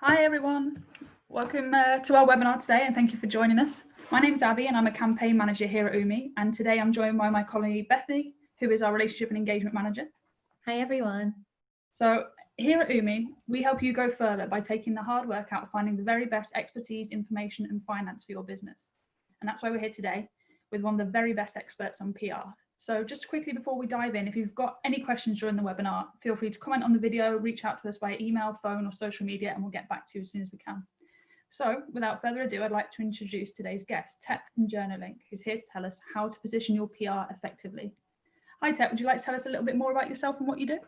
Hi everyone, welcome to our webinar today and thank you for joining us. My name is Abby and I'm a campaign manager here at UMI, and today I'm joined by my colleague Bethany, who is our relationship and engagement manager. Hi everyone. So here at UMI, we help you go further by taking the hard work out of finding the very best expertise, information and finance for your business. And that's why we're here today with one of the very best experts on PR. So just quickly before we dive in, if you've got any questions during the webinar, feel free to comment on the video, reach out to us via email, phone or social media, and we'll get back to you as soon as we can. So without further ado, I'd like to introduce today's guest, Tetteh from JournoLink, who's here to tell us how to position your PR effectively. Hi Tetteh, would you like to tell us a little bit more about yourself and what you do?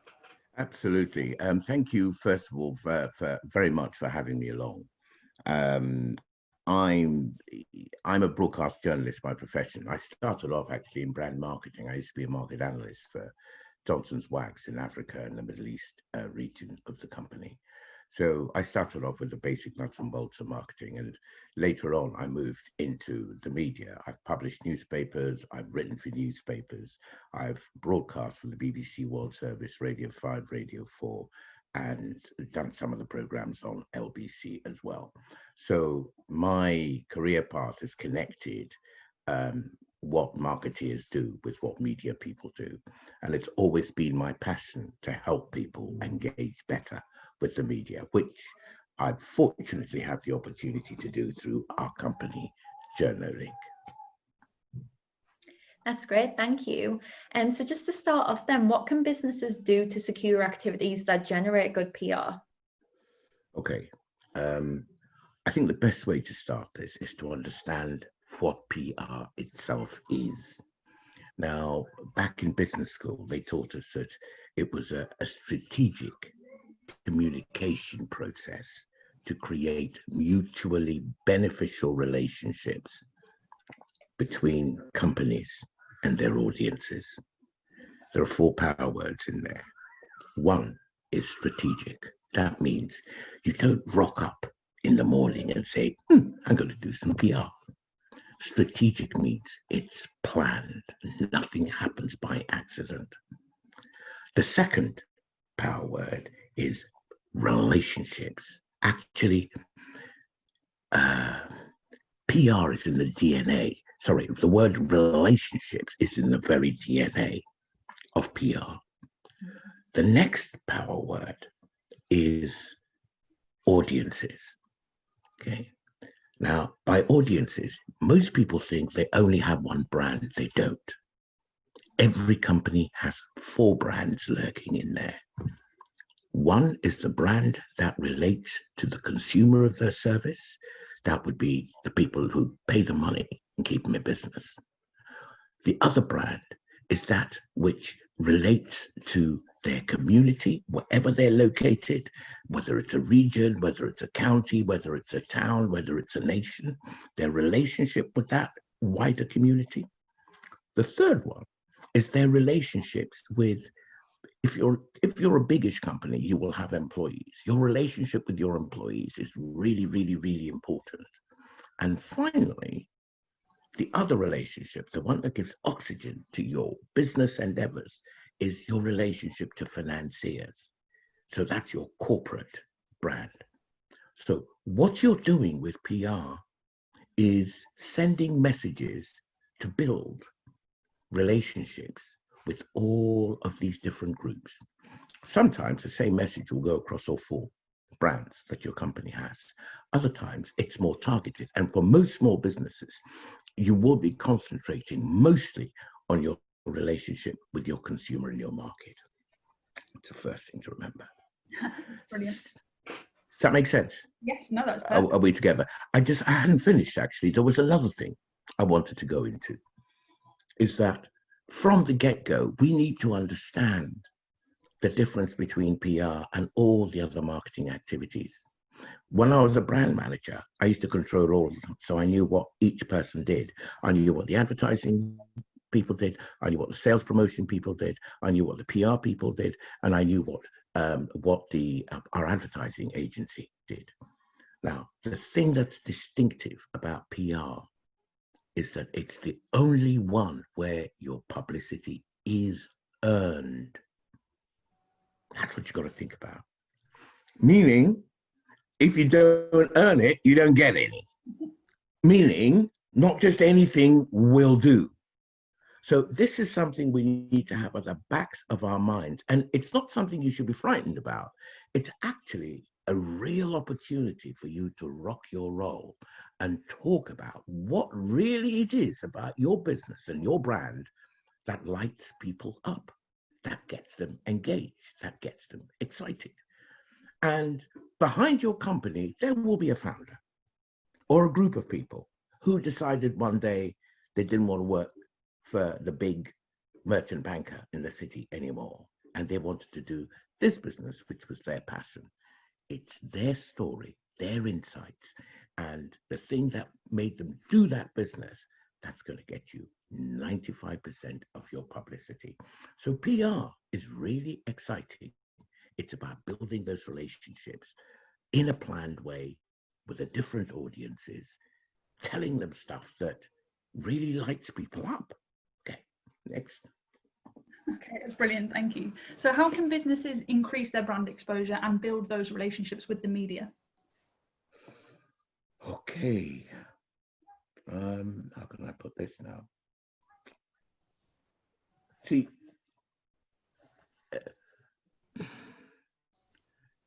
Absolutely. Thank you, first of all, for very much for having me along. I'm a broadcast journalist by profession. I started off actually in brand marketing. I used to be a market analyst for Johnson's Wax in Africa and the Middle East region of the company. So I started off with the basic nuts and bolts of marketing, and later on I moved into the media. I've published newspapers, I've written for newspapers, I've broadcast for the BBC World Service, Radio 5, Radio 4, and done some of the programs on LBC as well. So my career path is connected what marketeers do with what media people do. And it's always been my passion to help people engage better with the media, which I fortunately have the opportunity to do through our company, JournoLink. That's great, thank you. So just to start off then, what can businesses do to secure activities that generate good PR? Okay, I think the best way to start this is to understand what PR itself is. Now, back in business school, they taught us that it was a strategic communication process to create mutually beneficial relationships between companies and their audiences. There are 4 power words in there. 1 is strategic. That means you don't rock up in the morning and say, I'm going to do some PR. Strategic means it's planned. Nothing happens by accident. The second power word is relationships. Actually, PR is in the DNA. Sorry, the word relationships is in the very DNA of PR. The next power word is audiences. Okay. Now, by audiences, most people think they only have one brand. They don't. Every company has 4 brands lurking in there. 1 is the brand that relates to the consumer of their service. That would be the people who pay the money and keep them in business. The other brand is that which relates to their community, wherever they're located, whether it's a region, whether it's a county, whether it's a town, whether it's a nation, their relationship with that wider community. The third one is their relationships with, if you're a biggish company, you will have employees. Your relationship with your employees is really, really, really important. And finally, the other relationship, the one that gives oxygen to your business endeavors, is your relationship to financiers. So that's your corporate brand. So what you're doing with PR is sending messages to build relationships with all of these different groups. Sometimes the same message will go across all 4 brands that your company has. Other times it's more targeted. And for most small businesses, you will be concentrating mostly on your relationship with your consumer in your market. It's the first thing to remember. That's brilliant. Does that make sense? Yes, no, that's perfect. Are we together? I hadn't finished actually. There was another thing I wanted to go into, is that from the get-go, we need to understand the difference between PR and all the other marketing activities. When I was a brand manager, I used to control all of them. So I knew what each person did. I knew what the advertising people did. I knew what the sales promotion people did. I knew what the PR people did. And I knew what our advertising agency did. Now, the thing that's distinctive about PR is that it's the only one where your publicity is earned. That's what you've got to think about. Meaning, if you don't earn it, you don't get any. Meaning, not just anything will do. So this is something we need to have at the backs of our minds. And it's not something you should be frightened about. It's actually a real opportunity for you to rock your role and talk about what really it is about your business and your brand that lights people up, that gets them engaged, that gets them excited. And behind your company, there will be a founder or a group of people who decided one day they didn't want to work for the big merchant banker in the city anymore. And they wanted to do this business, which was their passion. It's their story, their insights, and the thing that made them do that business that's going to get you 95% of your publicity. So PR is really exciting. It's about building those relationships in a planned way with the different audiences, telling them stuff that really lights people up. Okay, next. Okay, that's brilliant. Thank you. So how can businesses increase their brand exposure and build those relationships with the media? Okay. How can I put this now? See,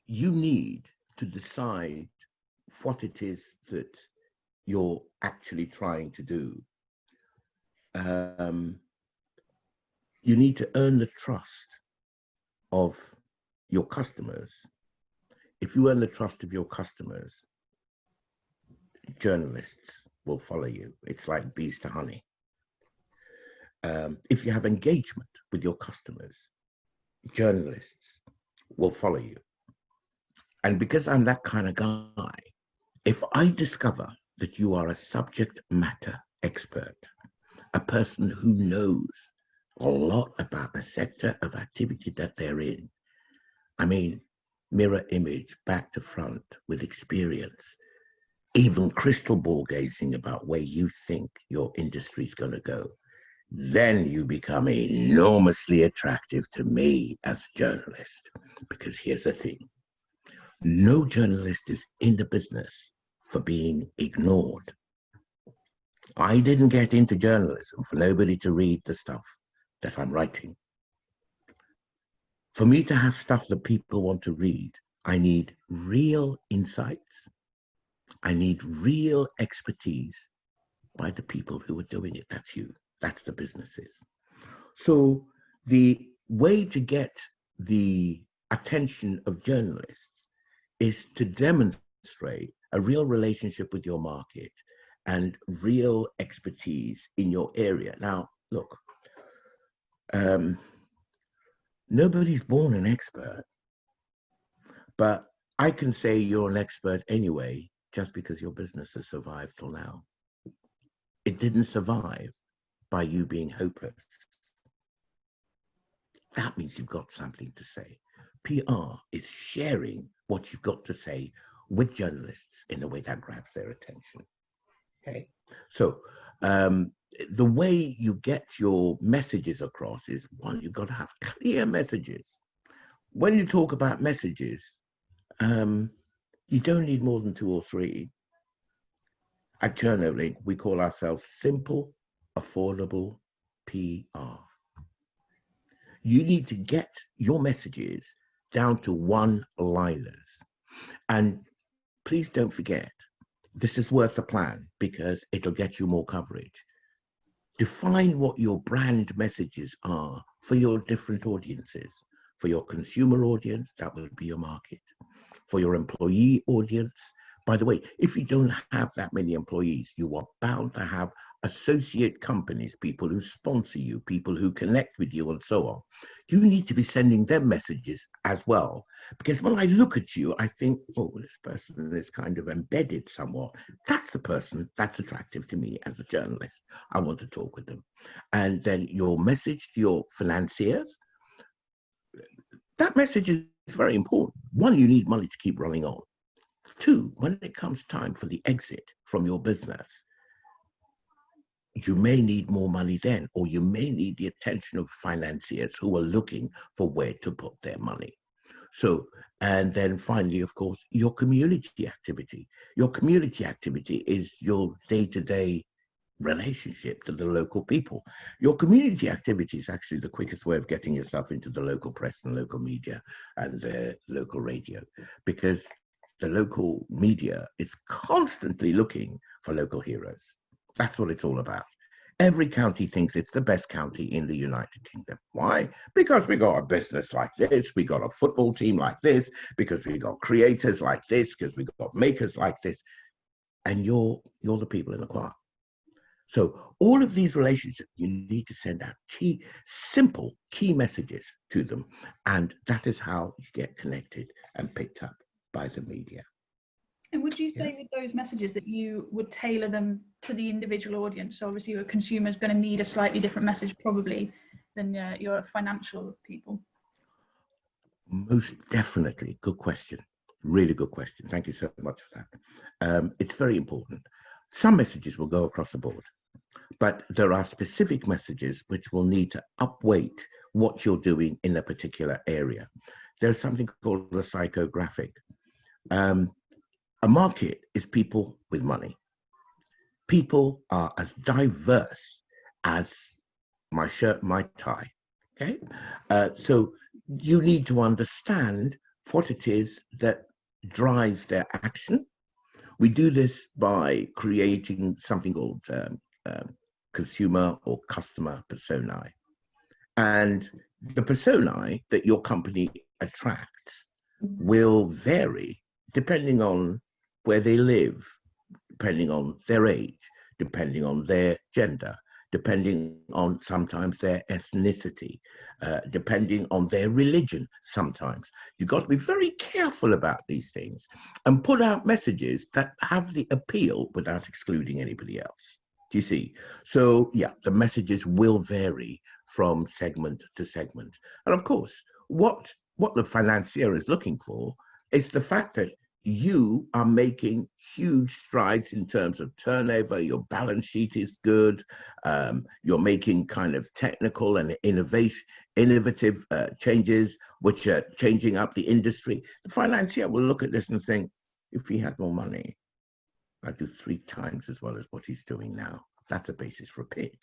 you need to decide what it is that you're actually trying to do. You need to earn the trust of your customers. If you earn the trust of your customers, journalists will follow you. It's like bees to honey. If you have engagement with your customers, journalists will follow you. And because I'm that kind of guy, if I discover that you are a subject matter expert, a person who knows a lot about the sector of activity that they're in, I mean, mirror image, back to front, with experience, even crystal ball gazing about where you think your industry is going to go, then you become enormously attractive to me as a journalist. Because here's the thing, no journalist is in the business for being ignored. I didn't get into journalism for nobody to read the stuff that I'm writing. For me to have stuff that people want to read, I need real insights. I need real expertise by the people who are doing it. That's you. That's the businesses. So the way to get the attention of journalists is to demonstrate a real relationship with your market and real expertise in your area. Now, look, nobody's born an expert, but I can say you're an expert anyway, just because your business has survived till now. It didn't survive by you being hopeless. That means you've got something to say. PR is sharing what you've got to say with journalists in a way that grabs their attention. Okay, so the way you get your messages across is, one, you've got to have clear messages. When you talk about messages, you don't need more than 2 or 3. At JournoLink, we call ourselves simple, affordable PR. You need to get your messages down to one-liners. And please don't forget, this is worth a plan because it'll get you more coverage. Define what your brand messages are for your different audiences. For your consumer audience, that would be your market. For your employee audience, by the way, if you don't have that many employees, you are bound to have associate companies, people who sponsor you, people who connect with you, and so on. You need to be sending them messages as well. Because when I look at you, I think, oh, this person is kind of embedded somewhat. That's the person that's attractive to me as a journalist. I want to talk with them. And then your message to your financiers, that message is very important. 1, you need money to keep running on. 2, when it comes time for the exit from your business, you may need more money then, or you may need the attention of financiers who are looking for where to put their money. So, and then finally, of course, your community activity. Your community activity is your day-to-day relationship to the local people. Your community activity is actually the quickest way of getting yourself into the local press and local media and the local radio, because the local media is constantly looking for local heroes. That's what it's all about. Every county thinks it's the best county in the United Kingdom. Why? Because we got a business like this, we got a football team like this, because we got creators like this, because we got makers like this, and you're the people in the choir. So all of these relationships, you need to send out simple key messages to them, and that is how you get connected and picked up by the media. And would you say with those messages that you would tailor them to the individual audience? So obviously your consumer is going to need a slightly different message probably than your financial people. Most definitely. Good question. Really good question. Thank you so much for that. It's very important. Some messages will go across the board, but there are specific messages which will need to upweight what you're doing in a particular area. There's something called a psychographic. A market is people with money. People are as diverse as my shirt, my tie. Okay, so you need to understand what it is that drives their action. We do this by creating something called consumer or customer personae. And the personae that your company attracts will vary depending on where they live, depending on their age, depending on their gender, depending on sometimes their ethnicity, depending on their religion sometimes. You've got to be very careful about these things and put out messages that have the appeal without excluding anybody else. Do you see? So yeah, the messages will vary from segment to segment. And of course, what the financier is looking for is the fact that you are making huge strides in terms of turnover. Your balance sheet is good. You're making kind of technical and innovative changes, which are changing up the industry. The financier will look at this and think, if he had more money, I'd do 3 times as well as what he's doing now. That's a basis for a pitch.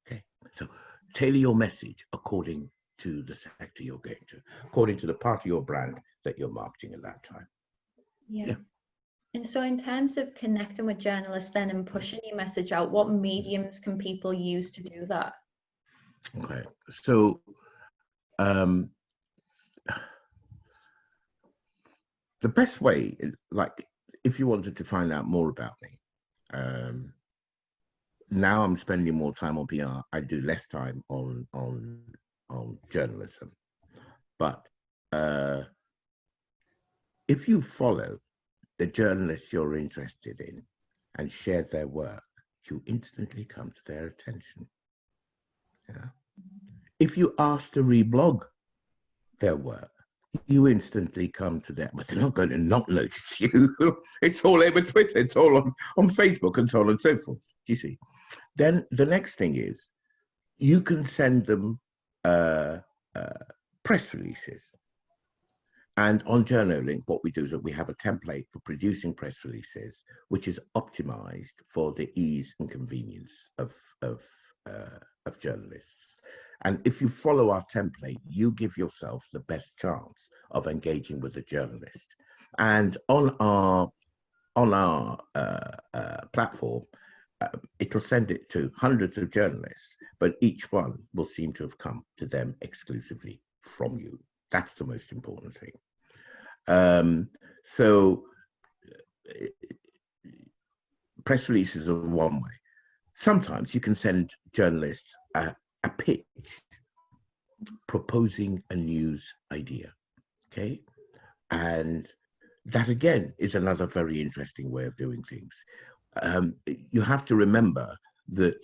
Okay, so tailor your message according to the sector you're going to, according to the part of your brand that you're marketing at that time. Yeah. And so in terms of connecting with journalists then and pushing your message out, what mediums can people use to do that? Okay, so the best way, like if you wanted to find out more about me, now I'm spending more time on PR. I do less time on journalism, but if you follow the journalists you're interested in and share their work, you instantly come to their attention. Yeah. If you ask to reblog their work, you instantly come to them, but they're not going to not notice you. It's all over Twitter, it's all on Facebook and so on and so forth. Do you see? Then the next thing is you can send them press releases. And on JournoLink, what we do is that we have a template for producing press releases, which is optimized for the ease and convenience of journalists. And if you follow our template, you give yourself the best chance of engaging with a journalist. And on our platform, it'll send it to hundreds of journalists, but each one will seem to have come to them exclusively from you. That's the most important thing. So press releases are one way. Sometimes you can send journalists a pitch proposing a news idea, okay? And that again is another very interesting way of doing things. You have to remember that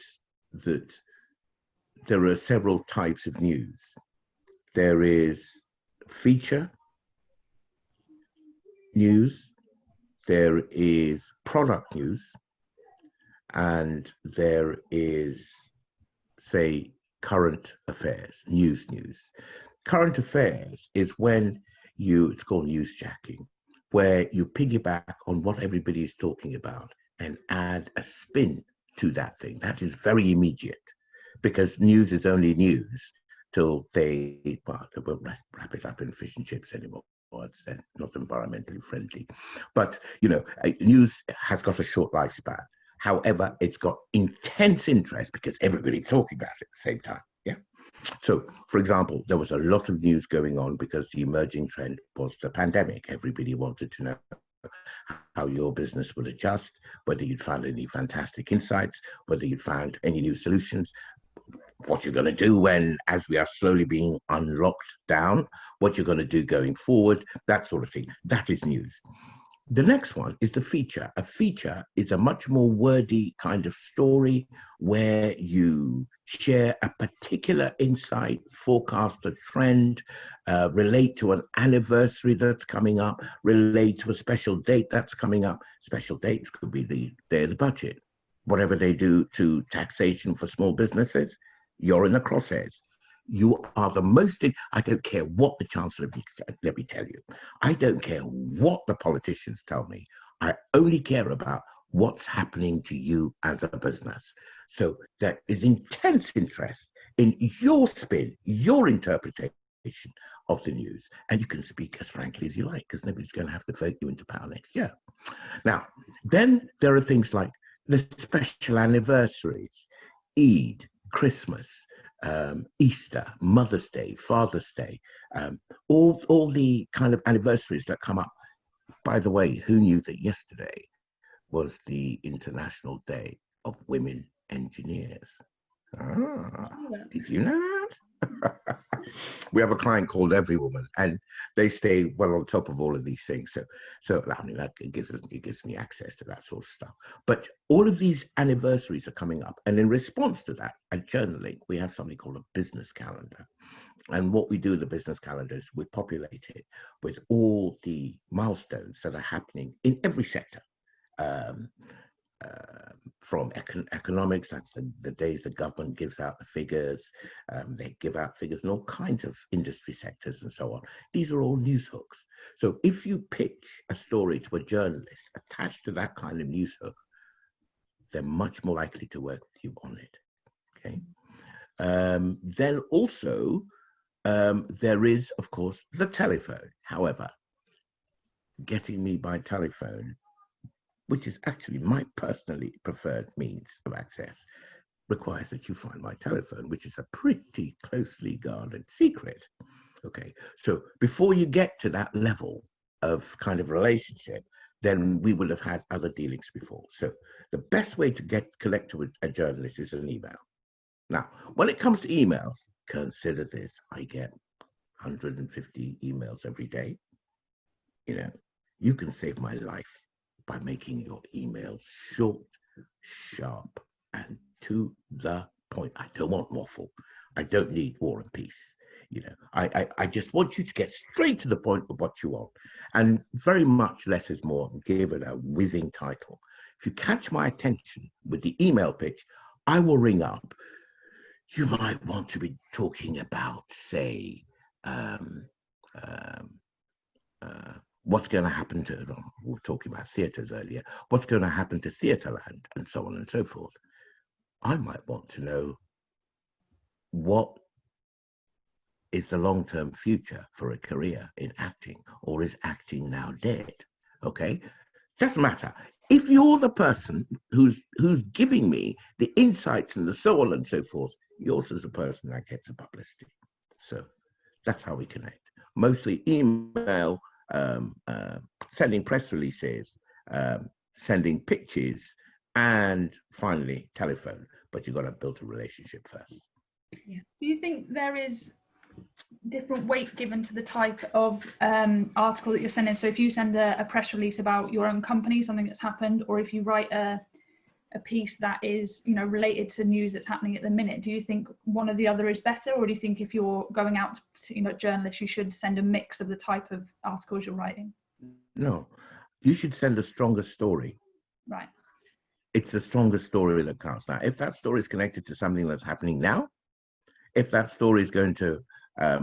there are several types of news. There is feature news, there is product news, and there is, say, current affairs, news. Current affairs is when it's called newsjacking, where you piggyback on what everybody is talking about and add a spin to that thing. That is very immediate, because news is only news till they won't wrap it up in fish and chips anymore. It's not environmentally friendly. But, news has got a short lifespan. However, it's got intense interest because everybody's talking about it at the same time. Yeah. So, for example, there was a lot of news going on because the emerging trend was the pandemic. Everybody wanted to know how your business would adjust, whether you'd found any fantastic insights, whether you'd found any new solutions, what you're going to do when, as we are slowly being unlocked down, what you're going to do going forward, that sort of thing. That is news. The next one is the feature. A feature is a much more wordy kind of story where you share a particular insight, forecast a trend, relate to an anniversary that's coming up, relate to a special date that's coming up. Special dates could be the day of the budget. Whatever they do to taxation for small businesses, you're in the crosshairs. You are the most, I don't care what the Chancellor, let me tell you, I don't care what the politicians tell me. I only care about what's happening to you as a business. So there is intense interest in your spin, your interpretation of the news. And you can speak as frankly as you like, because nobody's going to have to vote you into power next year. Now, then there are things like the special anniversaries, Eid, Christmas, Easter, Mother's Day, Father's Day, all the kind of anniversaries that come up. By the way, who knew that yesterday was the International Day of Women Engineers? Did you know that? We have a client called Every Woman, and they stay well on top of all of these things. So I mean, that it gives me access to that sort of stuff. But all of these anniversaries are coming up, and in response to that, at JournoLink, we have something called a business calendar. And what we do with the business calendar is we populate it with all the milestones that are happening in every sector. From economics, that's the days the government gives out the figures. They give out figures in all kinds of industry sectors and so on. These are all news hooks. So if you pitch a story to a journalist attached to that kind of news hook, they're much more likely to work with you on it. Okay. Then also, there is, of course, the telephone. However, getting me by telephone, which is actually my personally preferred means of access, requires that you find my telephone, which is a pretty closely guarded secret. Okay, so before you get to that level of kind of relationship, then we will have had other dealings before. So the best way to connect to a journalist is an email. Now, when it comes to emails, consider this: I get 150 emails every day. You can save my life by making your emails short, sharp, and to the point. I don't want waffle. I don't need war and peace. I just want you to get straight to the point of what you want. And very much less is more. Give it a whizzing title. If you catch my attention with the email pitch, I will ring up. You might want to be talking about, say, what's going to happen to, we were talking about theatres earlier, what's going to happen to Theatreland, and so on and so forth. I might want to know what is the long-term future for a career in acting, or is acting now dead? Okay, doesn't matter. If you're the person who's giving me the insights and the so on and so forth, you're also the person that gets the publicity. So that's how we connect. Mostly email, sending press releases, sending pitches, and finally telephone. But you've got to build a relationship first. Yeah. Do you think there is different weight given to the type of article that you're sending? So if you send a press release about your own company, something that's happened, or if you write a piece that is, related to news that's happening at the minute, do you think one or the other is better? Or do you think if you're going out to, journalists, you should send a mix of the type of articles you're writing? No, you should send a stronger story. Right. It's the strongest story that counts. Now, if that story is connected to something that's happening now, if that story is going to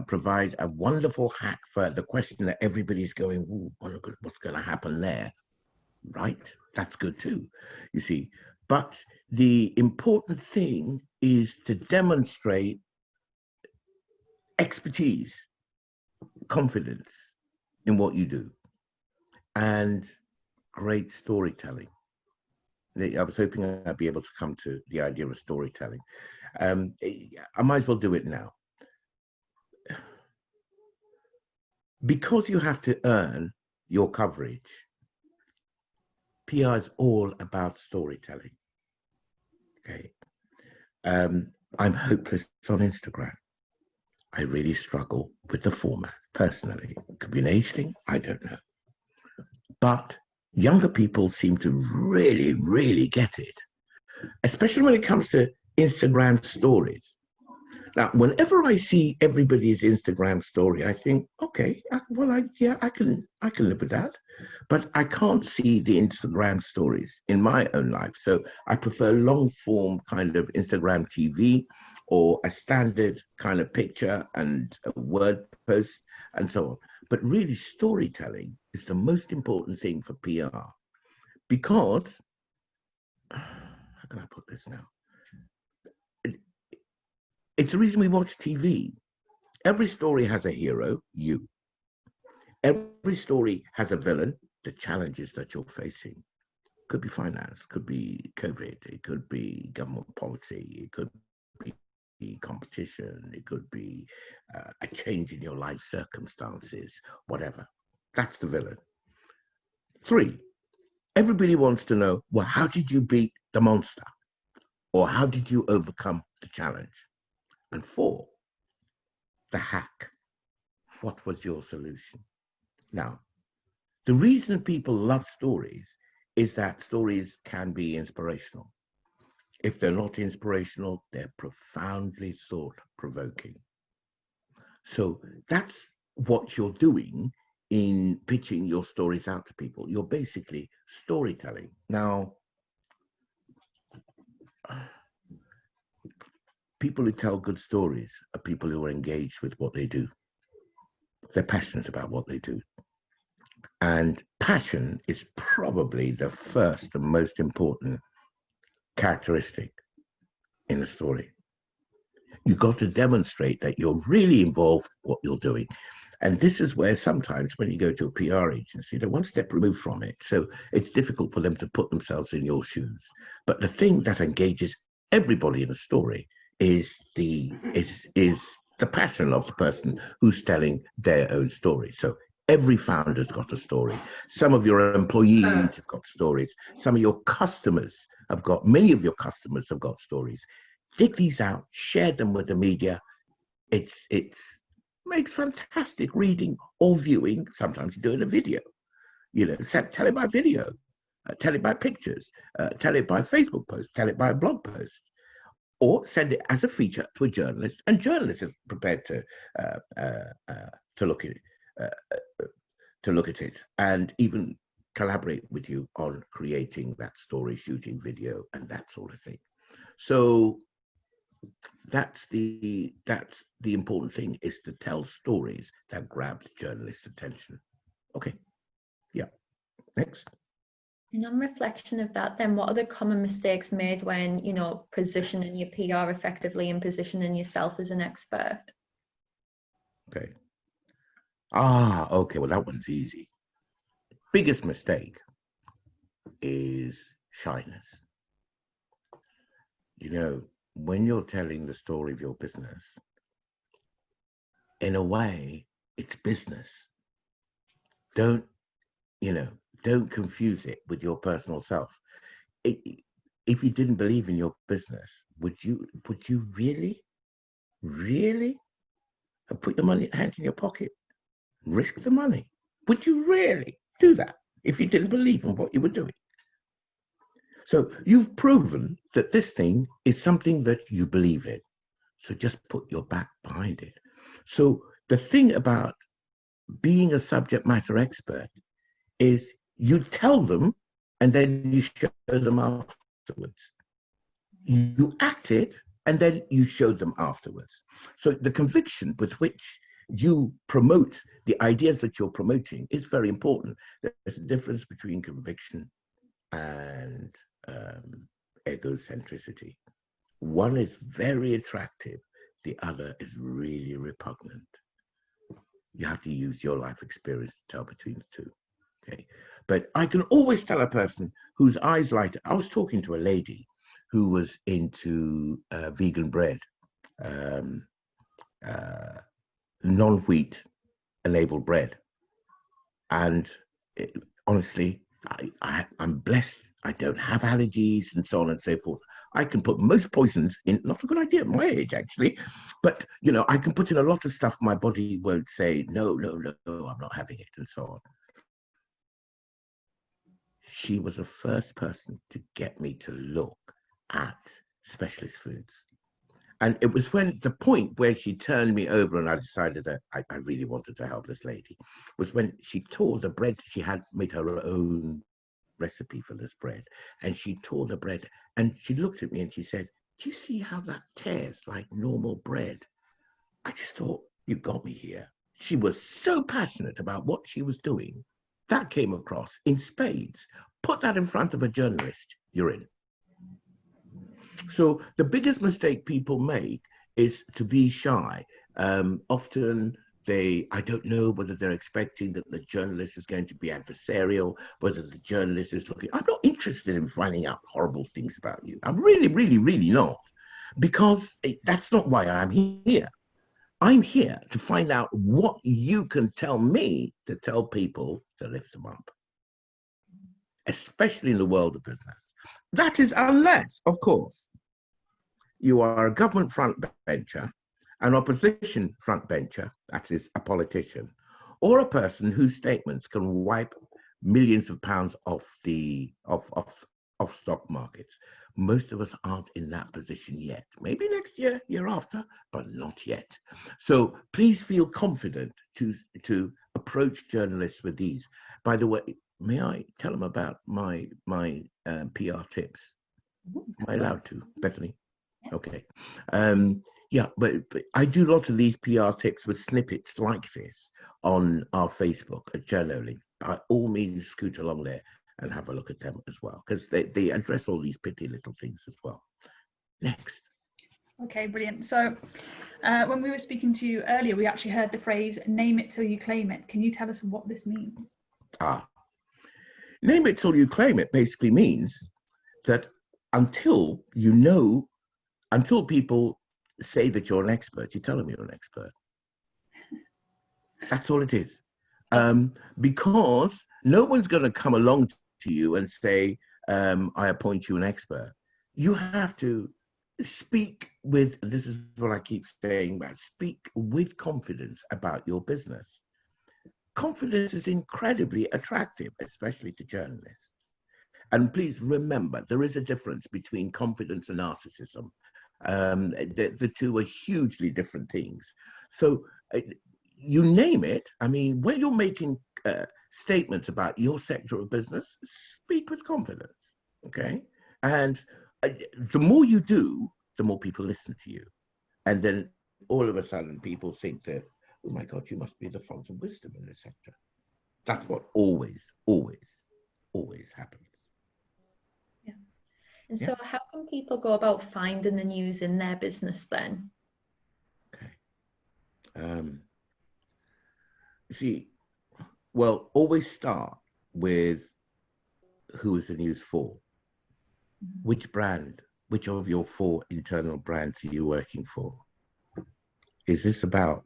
provide a wonderful hack for the question that everybody's going, ooh, what's going to happen there? Right? That's good too, you see. But the important thing is to demonstrate expertise, confidence in what you do, and great storytelling. I was hoping I'd be able to come to the idea of storytelling. I might as well do it now. Because you have to earn your coverage, PR is all about storytelling. Okay. I'm hopeless on Instagram. I really struggle with the format personally. It could be an age thing, I don't know. But younger people seem to really, really get it, especially when it comes to Instagram stories. Now, whenever I see everybody's Instagram story, I think, okay, I can live with that. But I can't see the Instagram stories in my own life. So I prefer long form kind of Instagram TV or a standard kind of picture and a word post and so on. But really, storytelling is the most important thing for PR because, how can I put this now? It's the reason we watch TV. Every story has a hero, you. Every story has a villain, the challenges that you're facing. Could be finance, could be COVID, it could be government policy, it could be competition, it could be a change in your life circumstances, whatever. That's the villain. 3, everybody wants to know, well, how did you beat the monster? Or how did you overcome the challenge? And 4, the hack. What was your solution? Now, the reason people love stories is that stories can be inspirational. If they're not inspirational, they're profoundly thought-provoking. So that's what you're doing in pitching your stories out to people. You're basically storytelling. Now, people who tell good stories are people who are engaged with what they do. They're passionate about what they do. And passion is probably the first and most important characteristic in a story. You've got to demonstrate that you're really involved in what you're doing. And this is where sometimes when you go to a PR agency, they're one step removed from it. So it's difficult for them to put themselves in your shoes. But the thing that engages everybody in a story is the passion of the person who's telling their own story. So every founder's got a story. Some of your employees have got stories. Some of your customers have got, many of your customers have got stories. Dig these out, share them with the media. It makes fantastic reading or viewing. Sometimes you're doing a video, you know, tell it by video, tell it by pictures, tell it by Facebook post, tell it by a blog post, or send it as a feature to a journalist, and journalist is prepared to look at it and even collaborate with you on creating that story, shooting video, and that sort of thing. So that's the important thing, is to tell stories that grab the journalist's attention. Okay, yeah, next. And on reflection of that, then what are the common mistakes made when, you know, positioning your PR effectively and positioning yourself as an expert? Okay. Okay, well, that one's easy. Biggest mistake is shyness. You know, when you're telling the story of your business, in a way, it's business. Don't confuse it with your personal self. If you didn't believe in your business, would you really have put your hand in your pocket, risk the money? Would you really do that if you didn't believe in what you were doing? So you've proven that this thing is something that you believe in. So just put your back behind it. So the thing about being a subject matter expert is you tell them and then you show them afterwards. You act it and then you show them afterwards. So the conviction with which you promote the ideas that you're promoting is very important. There's a difference between conviction and egocentricity. One is very attractive, the other is really repugnant. You have to use your life experience to tell between the two. Okay, but I can always tell a person whose eyes light up. I was talking to a lady who was into vegan bread, non-wheat enabled bread, and honestly, I'm blessed. I don't have allergies and so on and so forth. I can put most poisons in, not a good idea at my age actually, but you know, I can put in a lot of stuff my body won't say, no, no, no, no, I'm not having it, and so on. She was the first person to get me to look at specialist foods. And it was when the point where she turned me over and I decided that I really wanted to help this lady, was when she tore the bread. She had made her own recipe for this bread, and she tore the bread, and she looked at me and she said, do you see how that tears like normal bread? I just thought, you got me here. She was so passionate about what she was doing. That came across in spades. Put that in front of a journalist, you're in. So the biggest mistake people make is to be shy. Often I don't know whether they're expecting that the journalist is going to be adversarial, whether the journalist is looking, I'm not interested in finding out horrible things about you. I'm really, really, really not, because that's not why I'm here. I'm here to find out what you can tell me to tell people to lift them up, especially in the world of business. That is unless, of course, you are a government front bencher, an opposition front bencher, that is a politician, or a person whose statements can wipe millions of pounds off stock markets. Most of us aren't in that position yet. Maybe next year, year after, but not yet. So please feel confident to approach journalists with these. By the way, may I tell them about my PR tips? Am I allowed to, Bethany? Okay. Yeah, but I do lots of these PR tips with snippets like this on our Facebook at JournoLink. By all means, scoot along there and have a look at them as well, because they address all these petty little things as well. Next. Okay, brilliant. So when we were speaking to you earlier, we actually heard the phrase, name it till you claim it. Can you tell us what this means? Name it till you claim it basically means that until people say that you're an expert, you tell them you're an expert. That's all it is. Because no one's going to come along to you and say, I appoint you an expert. You have to speak with, this is what I keep saying about, speak with confidence about your business. Confidence is incredibly attractive, especially to journalists. And please remember, there is a difference between confidence and narcissism. The two are hugely different things. So you name it. I mean, when you're making statements about your sector of business, speak with confidence, okay? And the more you do, the more people listen to you. And then all of a sudden people think that, oh my God, you must be the font of wisdom in this sector. That's what always, always, always happens. Yeah. And so how can people go about finding the news in their business then? Okay. See, well, always start with who is the news for? Which brand, which of your 4 internal brands are you working for? Is this about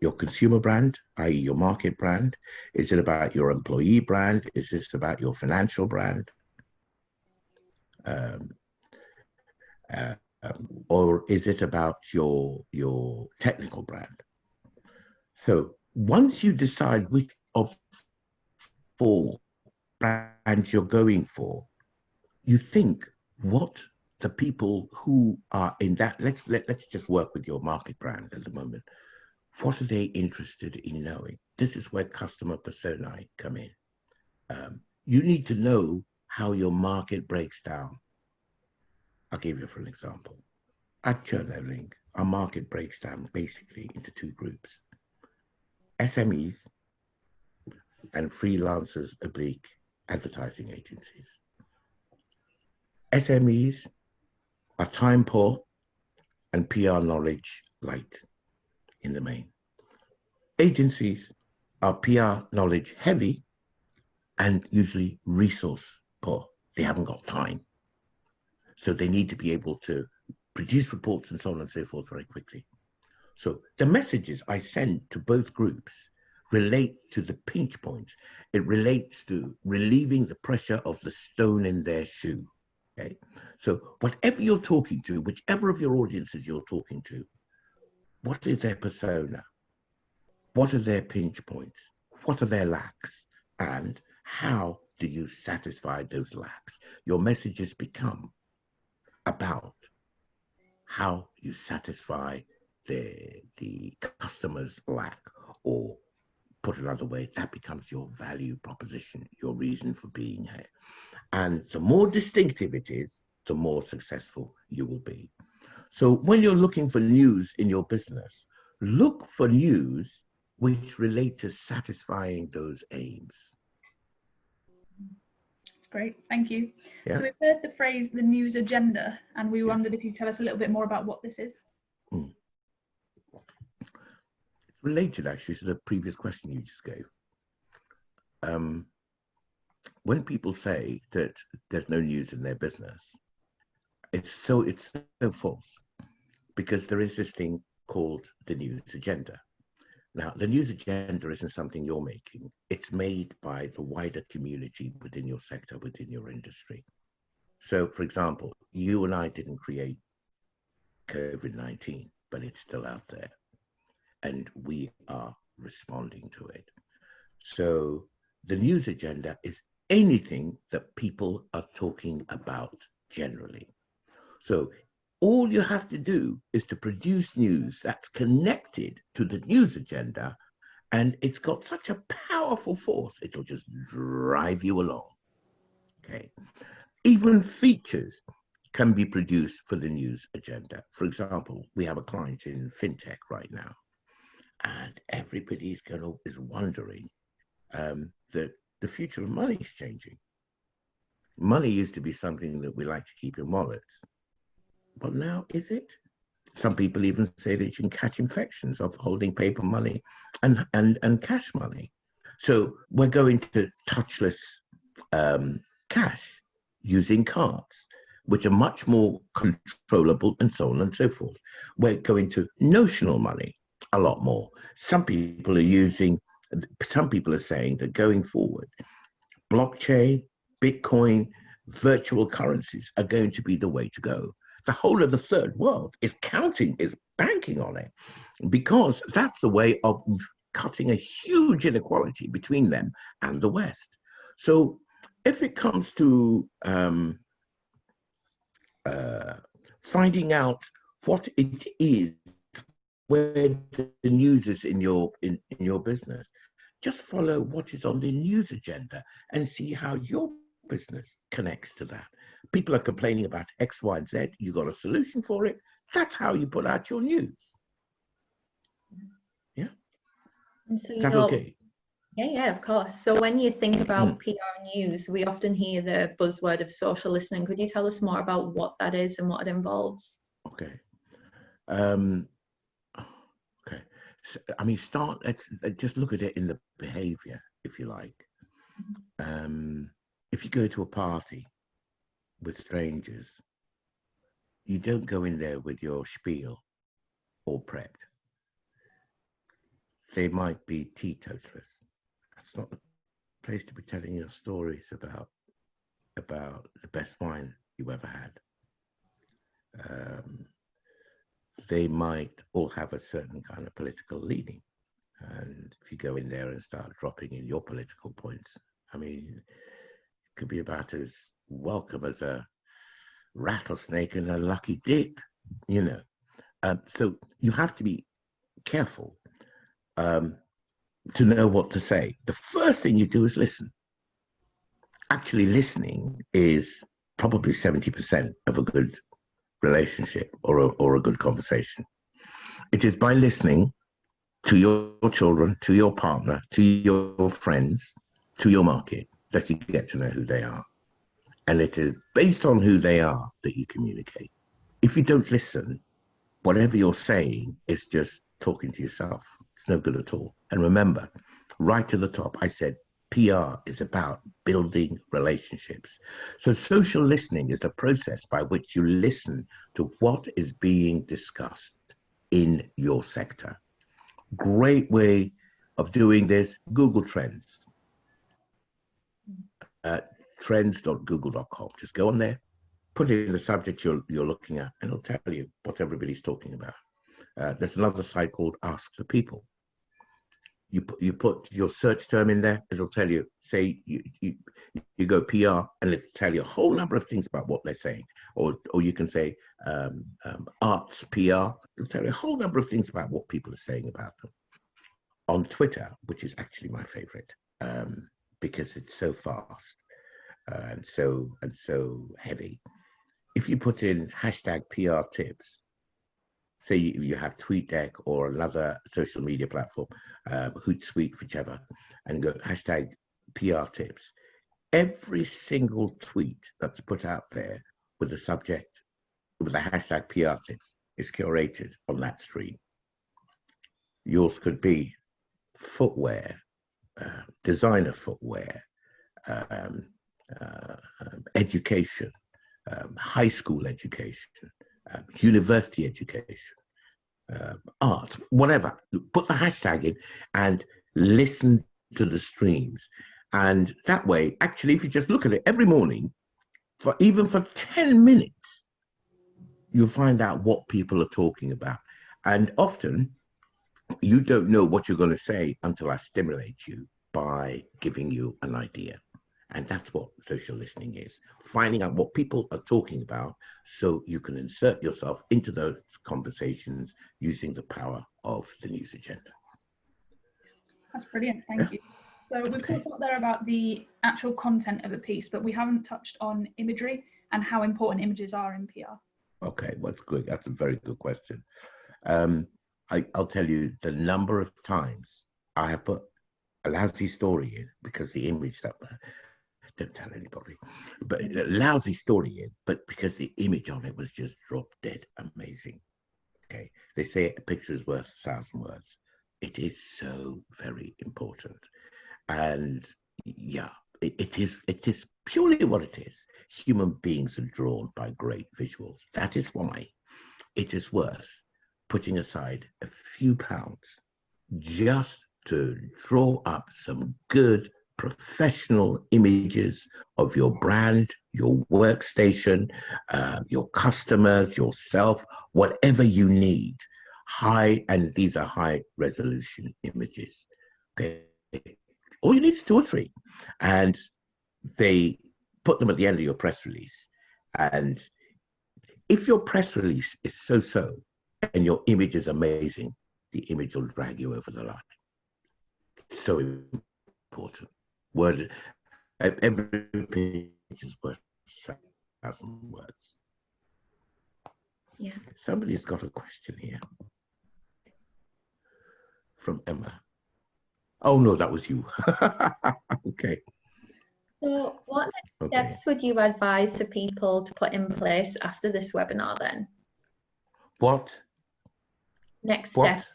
your consumer brand, i.e. your market brand? Is it about your employee brand? Is this about your financial brand? Or is it about your technical brand? So once you decide which of 4 brands you're going for, you think what the people who are in that, let's just work with your market brand at the moment. What are they interested in knowing? This is where customer personae come in. You need to know how your market breaks down. I'll give you for an example. at JournoLink, our market breaks down basically into two groups: SMEs and freelancers oblique advertising agencies. SMEs are time poor and PR knowledge light in the main. Agencies are PR knowledge heavy and usually resource poor. They haven't got time. So they need to be able to produce reports and so on and so forth very quickly. So the messages I send to both groups relate to the pinch points. It relates to relieving the pressure of the stone in their shoe. Okay. So whatever you're talking to, whichever of your audiences you're talking to, what is their persona? What are their pinch points? What are their lacks? And how do you satisfy those lacks? Your messages become about how you satisfy the customer's lack, or put another way, that becomes your value proposition, your reason for being here. And the more distinctive it is, the more successful you will be. So when you're looking for news in your business, look for news which relate to satisfying those aims. That's great, thank you. Yeah. So we've heard the phrase the news agenda, and we Yes. wondered if you could tell us a little bit more about what this is. It's related actually to the previous question you just gave. When people say that there's no news in their business, it's so false, because there is this thing called the news agenda. Now, the news agenda isn't something you're making. It's made by the wider community within your sector, within your industry. So, for example, you and I didn't create COVID-19, but it's still out there, and we are responding to it. So the news agenda is anything that people are talking about generally. So all you have to do is to produce news that's connected to the news agenda, and it's got such a powerful force, it'll just drive you along. Okay. Even features can be produced for the news agenda. For example, we have a client in fintech right now, and everybody's is wondering that the future of money is changing. Money used to be something that we like to keep in wallets, but now is it? Some people even say that you can catch infections of holding paper money and cash money. So we're going to touchless cash using cards, which are much more controllable, and so on and so forth. We're going to notional money a lot more. Some people are saying that going forward, blockchain, Bitcoin, virtual currencies are going to be the way to go. The whole of the third world is banking on it, because that's a way of cutting a huge inequality between them and the West. So if it comes to finding out what it is, where the news is in your business, just follow what is on the news agenda and see how your business connects to that. People are complaining about X, Y, and Z. You got a solution for it. That's how you put out your news. Yeah. So, is that okay? Yeah, of course. So when you think about PR news, we often hear the buzzword of social listening. Could you tell us more about what that is and what it involves? Okay. Okay. So, I mean, let's just look at it in the behavior, if you like. If you go to a party with strangers, you don't go in there with your spiel all prepped. They might be teetotalers. That's not the place to be telling your stories about the best wine you ever had. They might all have a certain kind of political leaning. And if you go in there and start dropping in your political points, I mean, it could be about as welcome as a rattlesnake and a lucky dip, you know. So you have to be careful to know what to say. The first thing you do is listen. Actually, listening is probably 70% of a good relationship or a good conversation. It is by listening to your children, to your partner, to your friends, to your market, that you get to know who they are. And it is based on who they are that you communicate. If you don't listen, whatever you're saying is just talking to yourself. It's no good at all. And remember, right to the top, I said PR is about building relationships. So social listening is the process by which you listen to what is being discussed in your sector. Great way of doing this, Google Trends. Trends.google.com. Just go on there, put in the subject you're looking at, and it'll tell you what everybody's talking about. There's another site called Ask the People. You put your search term in there, it'll tell you, say you go PR, and it'll tell you a whole number of things about what they're saying. Or you can say arts PR, it'll tell you a whole number of things about what people are saying about them. On Twitter, which is actually my favorite, because it's so fast and so heavy. If you put in hashtag PR tips, say you have TweetDeck or another social media platform, Hootsuite, whichever, and go hashtag PR tips, every single tweet that's put out there with the subject, with the hashtag PR tips, is curated on that stream. Yours could be footwear, designer footwear, education, high school education, university education, art, whatever. Put the hashtag in and listen to the streams. And that way, actually, if you just look at it every morning, even for 10 minutes, you'll find out what people are talking about. And often, you don't know what you're going to say until I stimulate you by giving you an idea. And that's what social listening is, finding out what people are talking about so you can insert yourself into those conversations using the power of the news agenda. That's brilliant, thank you. So we've talked a lot there about the actual content of a piece, but we haven't touched on imagery and how important images are in PR. Okay, well, that's good. That's a very good question. I'll tell you the number of times I have put a lousy story in because the image that, don't tell anybody, but a lousy story in, but because the image on it was just drop dead amazing. Okay, they say a picture is worth 1,000 words. It is so very important. And yeah, it is purely what it is. Human beings are drawn by great visuals. That is why it is worth putting aside a few pounds just to draw up some good professional images of your brand, your workstation, your customers, yourself, whatever you need. And these are high resolution images. Okay. All you need is 2 or 3. And they put them at the end of your press release. And if your press release is so-so and your image is amazing, the image will drag you over the line. It's so important. Every page is worth 1,000 words. Yeah. Somebody's got a question here from Emma. Oh no, that was you. Okay. So what next steps would you advise to people to put in place after this webinar then? What? Next steps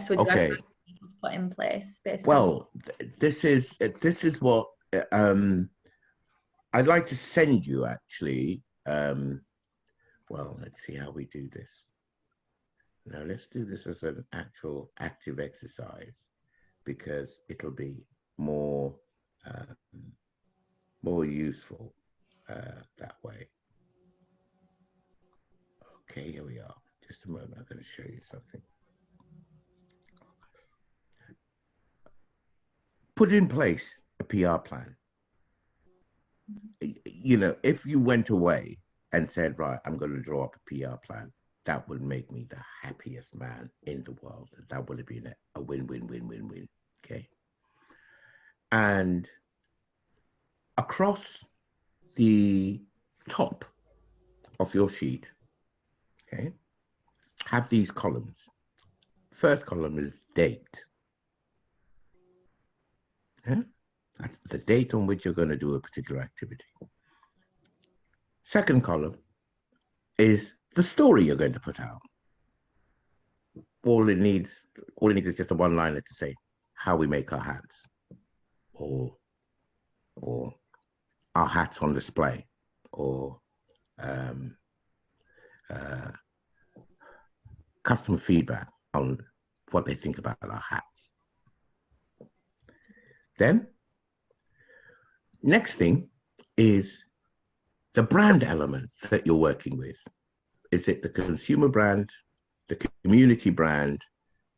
would you advise people to put in place? Well, this is what I'd like to send you actually. Well, let's see how we do this. Now let's do this as an actual active exercise because it'll be more useful that way. Okay, here we are. Just a moment, I'm going to show you something. Put in place a PR plan. You know, if you went away and said, right, I'm going to draw up a PR plan, that would make me the happiest man in the world. That would have been a win-win-win-win-win. Okay. And across the top of your sheet, okay, have these columns. First column is date. Yeah? That's the date on which you're going to do a particular activity. Second column is the story you're going to put out. All it needs is just a one-liner to say how we make our hats, or our hats on display, or customer feedback on what they think about our hats. Then, next thing is the brand element that you're working with. Is it the consumer brand, the community brand,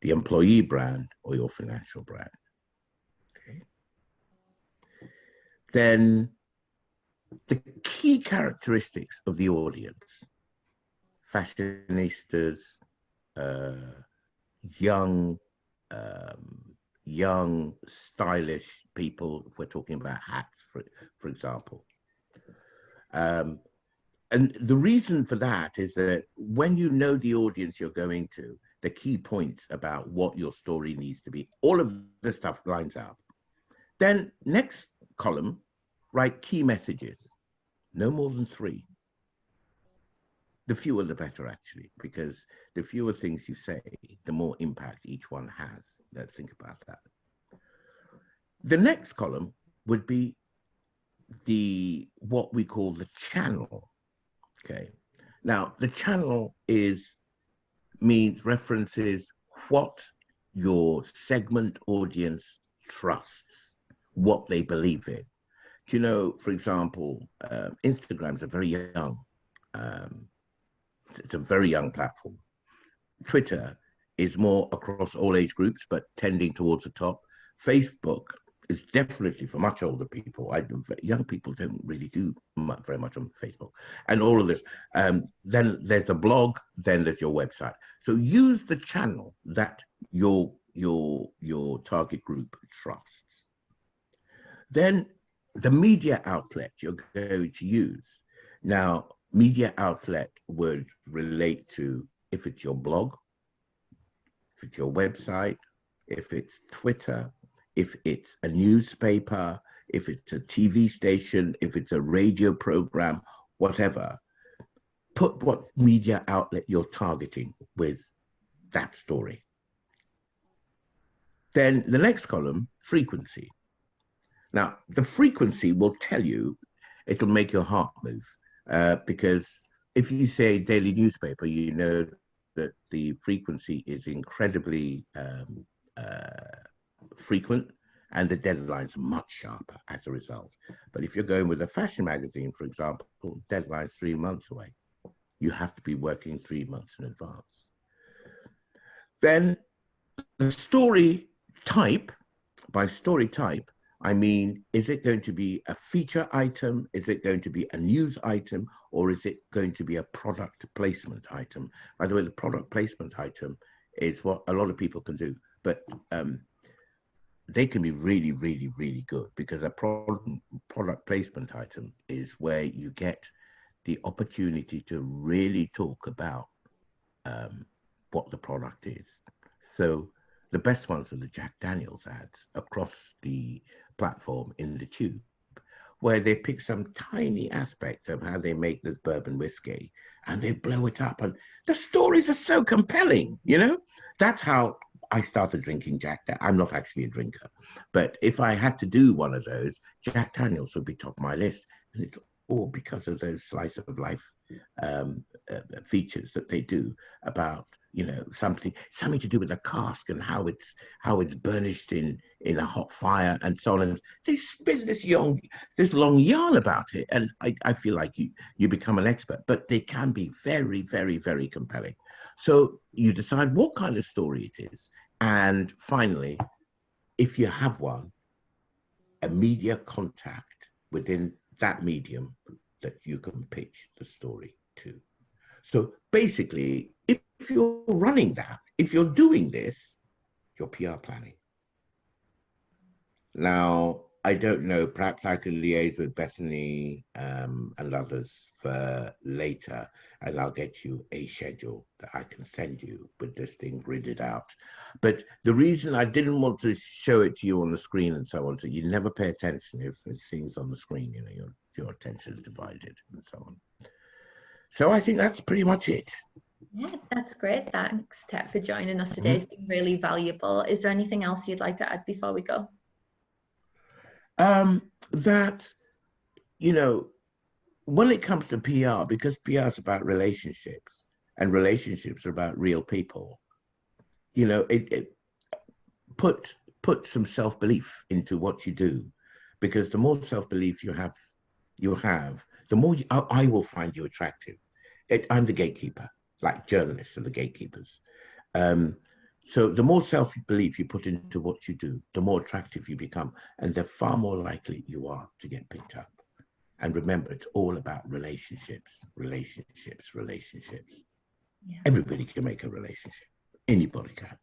the employee brand, or your financial brand? Okay. Then the key characteristics of the audience: fashionistas, young, stylish people, if we're talking about hats, for example. And the reason for that is that when you know the audience you're going to, the key points about what your story needs to be, all of the stuff lines up. Then next column, write key messages, no more than 3. The fewer the better, actually, because the fewer things you say, the more impact each one has. Let's think about that. The next column would be what we call the channel. Okay. Now, the channel references what your segment audience trusts, what they believe in. Do you know, for example, Instagram's a very young, it's a very young platform. Twitter is more across all age groups, but tending towards the top. Facebook is definitely for much older people. Young people don't really do very much on Facebook, and all of this. Then there's a blog, then there's your website. So use the channel that your target group trusts. Then the media outlet you're going to use. Now, media outlet would relate to if it's your blog, if it's your website, if it's Twitter, if it's a newspaper, if it's a TV station, if it's a radio program, whatever. Put what media outlet you're targeting with that story. Then the next column, frequency. Now, the frequency will tell you, it'll make your heart move, because if you say daily newspaper, you know that the frequency is incredibly frequent, and the deadline's much sharper as a result. But if you're going with a fashion magazine, for example, deadline's 3 months away. You have to be working 3 months in advance. Then the story type, by story type, I mean, is it going to be a feature item? Is it going to be a news item? Or is it going to be a product placement item? By the way, the product placement item is what a lot of people can do, but they can be really, really, really good, because a product placement item is where you get the opportunity to really talk about what the product is. So the best ones are the Jack Daniels ads across the platform in the tube, where they pick some tiny aspect of how they make this bourbon whiskey and they blow it up. And the stories are so compelling, you know? That's how I started drinking Jack Daniels. I'm not actually a drinker, but if I had to do one of those, Jack Daniels would be top of my list. And it's all because of those slice of life features that they do about, you know, something to do with the cask and how it's burnished in a hot fire and so on. And they spin this long yarn about it, and I feel like you become an expert. But they can be very, very, very compelling. So you decide what kind of story it is, and finally, if you have one, a media contact within that medium that you can pitch the story to. So basically, if you're running that, if you're doing this, you're PR planning. Now, I don't know, perhaps I can liaise with Bethany and others later, and I'll get you a schedule that I can send you with this thing gridded out. But the reason I didn't want to show it to you on the screen and so on, so you never pay attention if there's things on the screen, you know, your attention is divided and so on. So I think that's pretty much it. Yeah, that's great. Thanks, Tet, for joining us today. It's been really valuable. Is there anything else you'd like to add before we go? That, you know, when it comes to PR, because PR is about relationships and relationships are about real people, you know, it put some self-belief into what you do, because the more self-belief you have, the more I will find you attractive. I'm the gatekeeper, like journalists are the gatekeepers. So the more self-belief you put into what you do, the more attractive you become, and the far more likely you are to get picked up. And remember, it's all about relationships, relationships, relationships. Yeah. Everybody can make a relationship. Anybody can.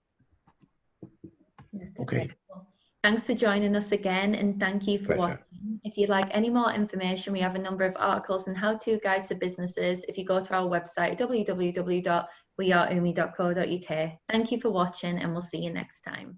That's okay. Cool. Thanks for joining us again, and thank you for watching. If you'd like any more information, we have a number of articles and how-to guides to businesses if you go to our website, www.weareumi.co.uk. Thank you for watching, and we'll see you next time.